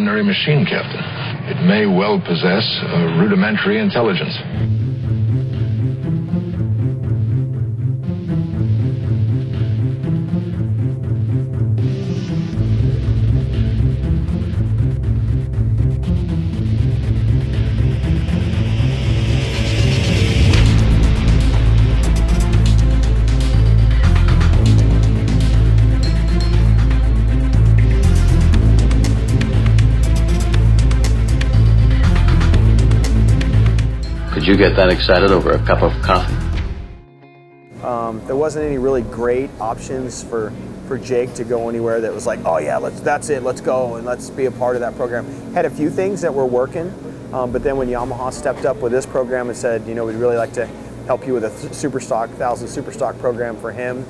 ordinary machine captain. It may well possess a rudimentary intelligence. Could you get that excited over a cup of coffee? There wasn't any really great options for Jake to go anywhere that was like, oh yeah, that's it, let's go and let's be a part of that program. Had a few things that were working, but then when Yamaha stepped up with this program and said, you know, we'd really like to help you with a Superstock, 1000 Superstock program for him,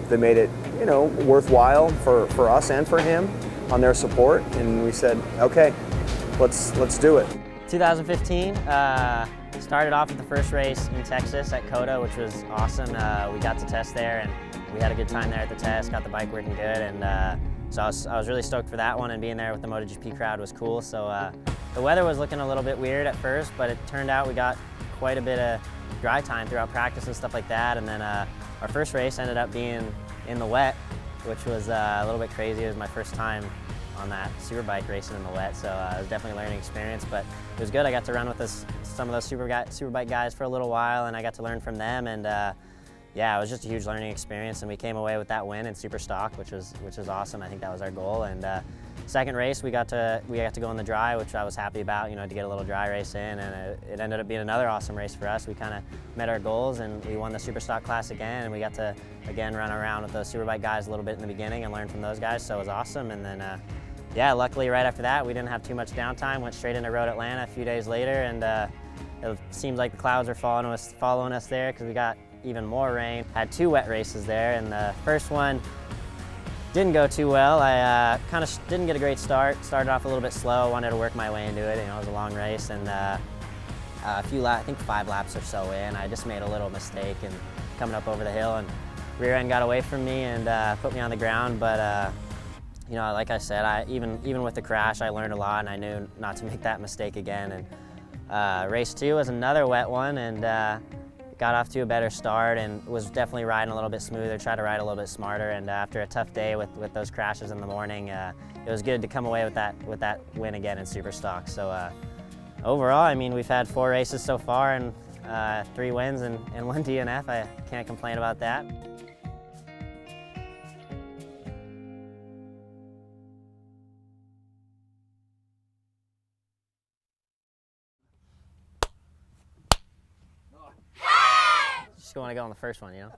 they made it, you know, worthwhile for us and for him on their support, and we said, okay, let's do it. 2015, started off with the first race in Texas at COTA, which was awesome. We got to test there and we had a good time there at the test, got the bike working good, and so I was really stoked for that one, and being there with the MotoGP crowd was cool. So the weather was looking a little bit weird at first, but it turned out we got quite a bit of dry time throughout practice and stuff like that, and then our first race ended up being in the wet, which was a little bit crazy. It was my first time on that superbike racing in the wet, so it was definitely a learning experience, but it was good. I got to run with some of those superbike guys for a little while, and I got to learn from them, and yeah, it was just a huge learning experience, and we came away with that win in Superstock, which was awesome. I think that was our goal. And second race, we got to go in the dry, which I was happy about, you know, to get a little dry race in, and it ended up being another awesome race for us. We kind of met our goals, and we won the Superstock class again, and we got to again run around with those superbike guys a little bit in the beginning and learn from those guys, so it was awesome. And then yeah, luckily right after that, we didn't have too much downtime, went straight into Road Atlanta a few days later, and it seems like the clouds are following us there, because we got even more rain. Had 2 wet races there, and the first one didn't go too well. I kind of didn't get a great start. Started off a little bit slow, wanted to work my way into it. You know, it was a long race, and a few laps, I think 5 laps or so in, I just made a little mistake and coming up over the hill, and rear end got away from me and put me on the ground, but you know, like I said, even with the crash, I learned a lot, and I knew not to make that mistake again. And race 2 was another wet one, and got off to a better start, and was definitely riding a little bit smoother, tried to ride a little bit smarter. And after a tough day with those crashes in the morning, it was good to come away with that win again in Superstock. So overall, I mean, we've had 4 races so far, and 3 wins and 1 DNF. I can't complain about that. Just want to go on the first one, you know?